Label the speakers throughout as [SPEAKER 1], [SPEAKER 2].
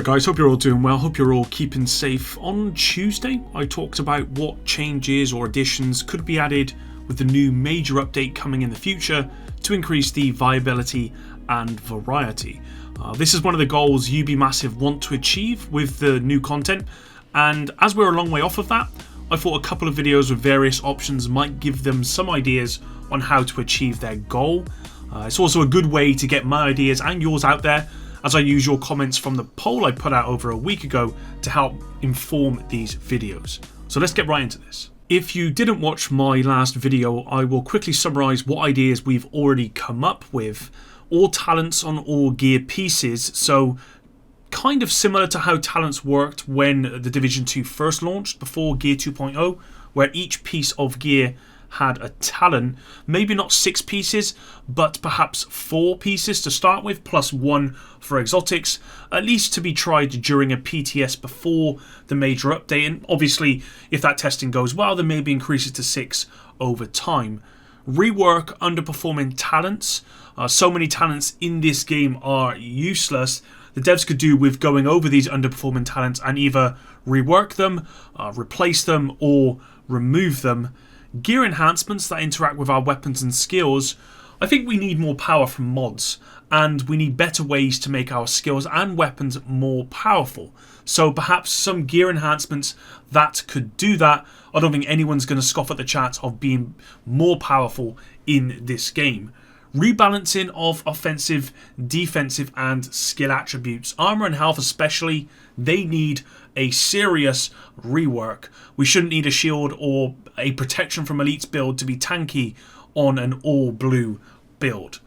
[SPEAKER 1] Alright guys, hope you're all doing well, hope you're all keeping safe. On Tuesday I talked about what changes or additions could be added with the new major update coming in the future to increase the viability and variety. This is one of the goals Ubi Massive want to achieve with the new content, and as we're a long way off of that, I thought a couple of videos with various options might give them some ideas on how to achieve their goal. It's also a good way to get my ideas and yours out there, as I use your comments from the poll I put out over a week ago to help inform these videos. So let's get right into this. If you didn't watch my last video, I will quickly summarise what ideas we've already come up with. All talents on all gear pieces, so kind of similar to how talents worked when the Division 2 first launched before Gear 2.0, where each piece of gear had a talent. Maybe not 6 pieces, but perhaps 4 pieces to start with, plus 1 for exotics, at least to be tried during a PTS before the major update, and obviously if that testing goes well then maybe increase it to 6 over time. Rework underperforming talents. So many talents in this game are useless. The devs could do with going over these underperforming talents and either rework them, replace them, or remove them. Gear enhancements that interact with our weapons and skills. I think we need more power from mods, and we need better ways to make our skills and weapons more powerful. So perhaps some gear enhancements that could do that. I don't think anyone's going to scoff at the chance of being more powerful in this game. Rebalancing of offensive, defensive and skill attributes. Armor and health especially, they need a serious rework. We shouldn't need a shield or a protection from elites build to be tanky on an all blue build.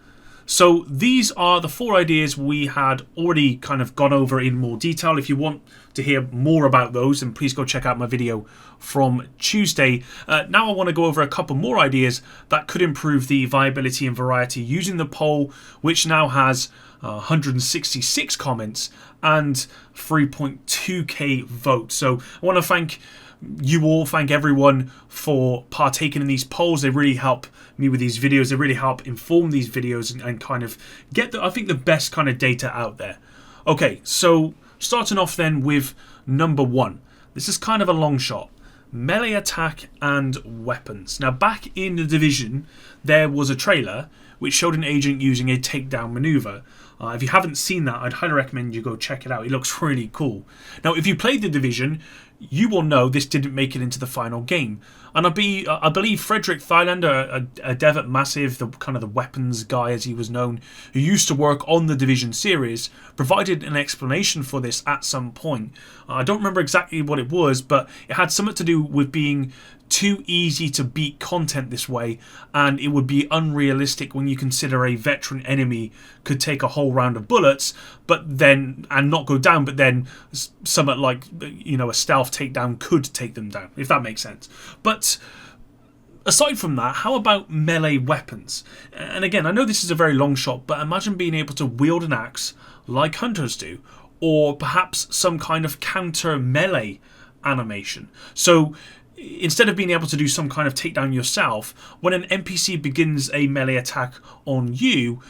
[SPEAKER 1] So these are the 4 ideas we had already kind of gone over in more detail. If you want to hear more about those, then please go check out my video from Tuesday. Now I want to go over a couple more ideas that could improve the viability and variety using the poll, which now has 166 comments and 3.2k votes. So I want to thank you all, thank everyone for partaking in these polls. They really help me with these videos. They really help inform these videos and kind of get I think the best kind of data out there. Okay, so starting off then with number 1. This is kind of a long shot. Melee attack and weapons. Now back in the Division there was a trailer which showed an agent using a takedown maneuver. If you haven't seen that, I'd highly recommend you go check it out. It looks really cool. Now if you played the Division, you will know this didn't make it into the final game. And I believe Frederick Thylander, a dev at Massive, the kind of the weapons guy as he was known, who used to work on the Division series, provided an explanation for this at some point. I don't remember exactly what it was, but it had something to do with being too easy to beat content this way, and it would be unrealistic when you consider a veteran enemy could take a whole round of bullets and not go down, but then something like, you know, a stealth takedown could take them down, if that makes sense. But aside from that, how about melee weapons? And again, I know this is a very long shot, but imagine being able to wield an axe like hunters do, or perhaps some kind of counter melee animation. So instead of being able to do some kind of takedown yourself, when an NPC begins a melee attack on you,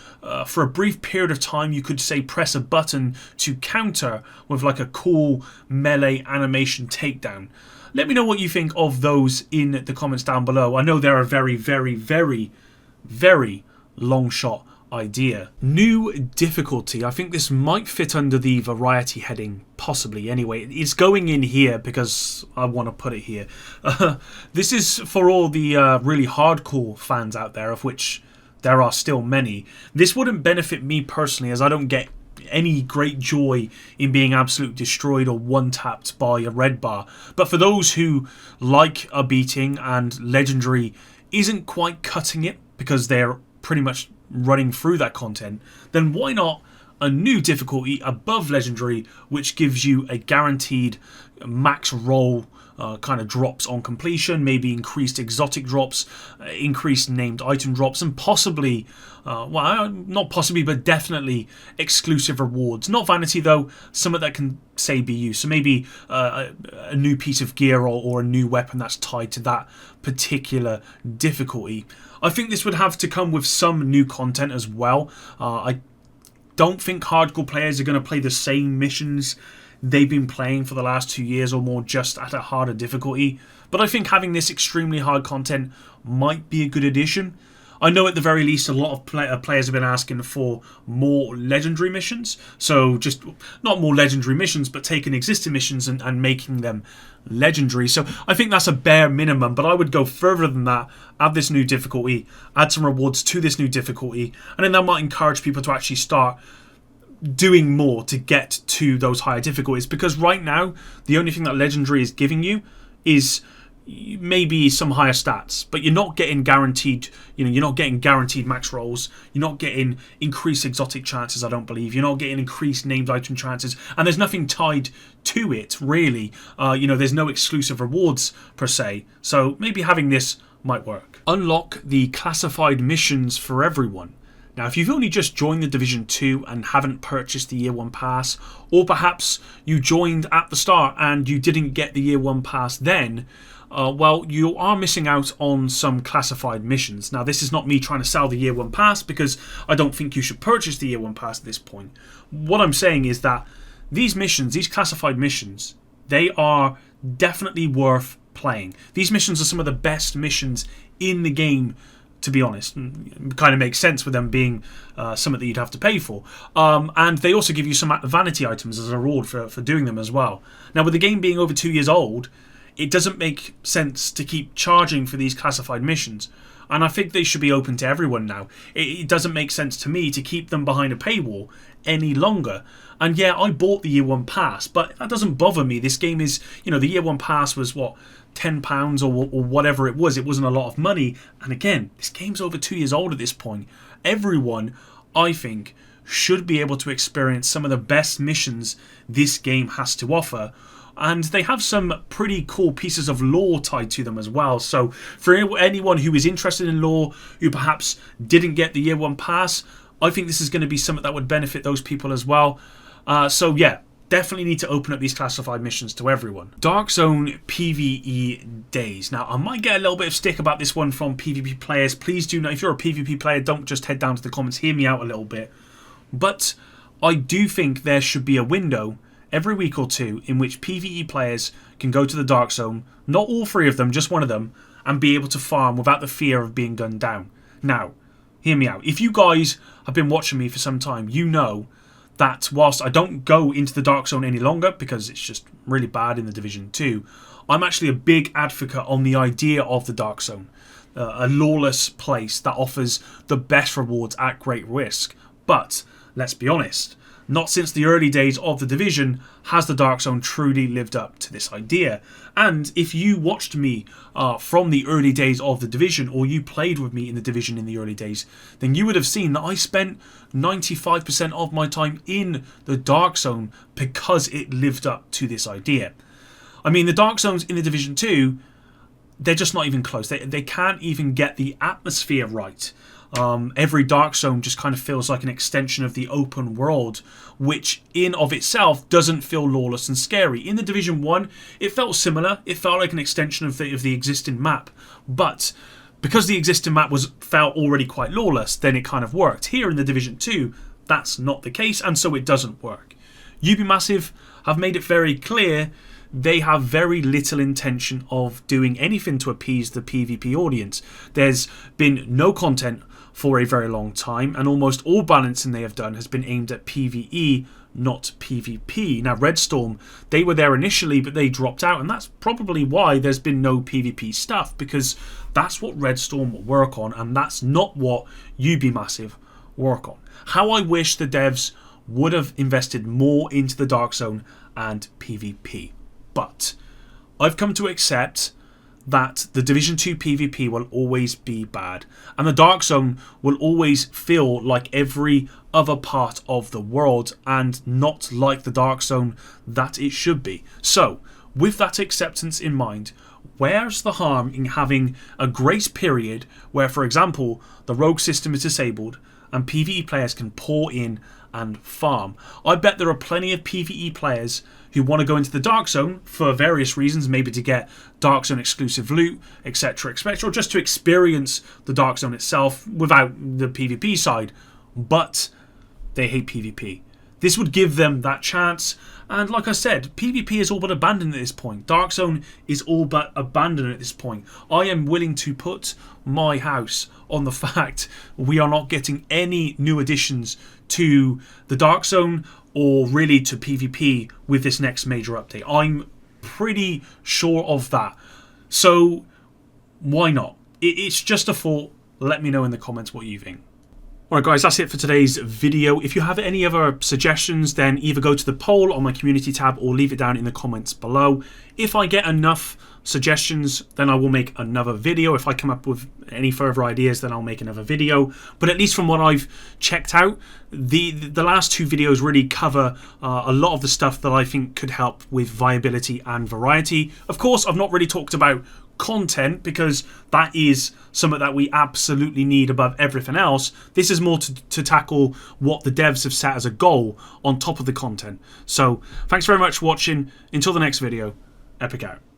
[SPEAKER 1] for a brief period of time you could say press a button to counter with like a cool melee animation takedown. Let me know what you think of those in the comments down below. I know they're a very, very, very, very long shot idea. New difficulty. I think this might fit under the variety heading, possibly. Anyway, it's going in here because I want to put it here. This is for all the really hardcore fans out there, of which there are still many. This wouldn't benefit me personally, as I don't get any great joy in being absolutely destroyed or one-tapped by a red bar. But for those who like a beating and legendary isn't quite cutting it because they're pretty much running through that content, then why not a new difficulty above legendary, which gives you a guaranteed max roll kind of drops on completion, maybe increased exotic drops, increased named item drops, and possibly, well, not possibly, but definitely exclusive rewards. Not vanity though, something that can say be used. So maybe a new piece of gear or a new weapon that's tied to that particular difficulty. I think this would have to come with some new content as well. I don't think hardcore players are going to play the same missions they've been playing for the last 2 years or more, just at a harder difficulty. But I think having this extremely hard content might be a good addition. I know at the very least a lot of players have been asking for more legendary missions. So just not more legendary missions, but taking existing missions and making them legendary. So I think that's a bare minimum, but I would go further than that. Add this new difficulty, add some rewards to this new difficulty, and then that might encourage people to actually start doing more to get to those higher difficulties. Because right now, the only thing that legendary is giving you is maybe some higher stats, but you're not getting guaranteed, you're not getting guaranteed max rolls, you're not getting increased exotic chances, I don't believe, you're not getting increased named item chances, and there's nothing tied to it really. There's no exclusive rewards per se, so maybe having this might work. Unlock the classified missions for everyone. Now, if you've only just joined the Division 2 and haven't purchased the Year 1 pass, or perhaps you joined at the start and you didn't get the Year 1 pass then, well, you are missing out on some classified missions. Now, this is not me trying to sell the Year 1 pass, because I don't think you should purchase the Year 1 pass at this point. What I'm saying is that these missions, these classified missions, they are definitely worth playing. These missions are some of the best missions in the game, to be honest. It kind of makes sense with them being something that you'd have to pay for. And they also give you some vanity items as a reward for doing them as well. Now, with the game being over 2 years old, it doesn't make sense to keep charging for these classified missions. And I think they should be open to everyone now. It doesn't make sense to me to keep them behind a paywall any longer. And yeah, I bought the Year 1 pass, but that doesn't bother me. This game is, the Year 1 pass was what, £10 or whatever it was. It wasn't a lot of money. And again, this game's over 2 years old at this point. Everyone, I think, should be able to experience some of the best missions this game has to offer. And they have some pretty cool pieces of lore tied to them as well. So for anyone who is interested in lore, who perhaps didn't get the Year 1 pass, I think this is going to be something that would benefit those people as well. So yeah, definitely need to open up these classified missions to everyone. Dark Zone PvE days. Now, I might get a little bit of stick about this one from PvP players. Please do not, if you're a PvP player, don't just head down to the comments, hear me out a little bit. But I do think there should be a window every week or two in which PvE players can go to the Dark Zone, not all three of them, just one of them, and be able to farm without the fear of being gunned down. Now, hear me out. If you guys have been watching me for some time, you know that whilst I don't go into the Dark Zone any longer because it's just really bad in the Division 2, I'm actually a big advocate on the idea of the Dark Zone. A lawless place that offers the best rewards at great risk. But, let's be honest, not since the early days of the Division has the Dark Zone truly lived up to this idea. And if you watched me from the early days of the Division, or you played with me in the Division in the early days, then you would have seen that I spent 95% of my time in the Dark Zone because it lived up to this idea. I mean, the Dark Zones in the Division 2, they're just not even close. They can't even get the atmosphere right. Every Dark Zone just kind of feels like an extension of the open world, which in of itself doesn't feel lawless and scary. In the Division 1, it felt similar. It felt like an extension of the existing map. But because the existing map felt already quite lawless, then it kind of worked. Here in the Division 2, that's not the case, and so it doesn't work. Ubi Massive have made it very clear they have very little intention of doing anything to appease the PvP audience. There's been no content for a very long time, and almost all balancing they have done has been aimed at PvE, not PvP. Now, Redstorm, they were there initially, but they dropped out, and that's probably why there's been no PvP stuff, because that's what Redstorm work on, and that's not what Ubi Massive work on. How I wish the devs would have invested more into the Dark Zone and PvP. But I've come to accept that the Division 2 PvP will always be bad, and the Dark Zone will always feel like every other part of the world and not like the Dark Zone that it should be. So, with that acceptance in mind, where's the harm in having a grace period where, for example, the rogue system is disabled and PvE players can pour in and farm? I bet there are plenty of PvE players who want to go into the Dark Zone for various reasons, maybe to get Dark Zone exclusive loot, etc, or just to experience the Dark Zone itself without the PvP side. But they hate PvP. This would give them that chance, and like I said, PvP is all but abandoned at this point. Dark Zone is all but abandoned at this point. I am willing to put my house on the fact we are not getting any new additions to the Dark Zone or really to PvP with this next major update. I'm pretty sure of that. So why not? It's just a thought. Let me know in the comments what you think. Alright guys, that's it for today's video. If you have any other suggestions, then either go to the poll on my community tab or leave it down in the comments below. If I get enough suggestions, then I will make another video. If I come up with any further ideas, then I'll make another video. But at least from what I've checked out, the last two videos really cover a lot of the stuff that I think could help with viability and variety. Of course, I've not really talked about content because that is something that we absolutely need above everything else. This is more to tackle what the devs have set as a goal on top of the content. So thanks very much for watching. Until the next video, Epic out.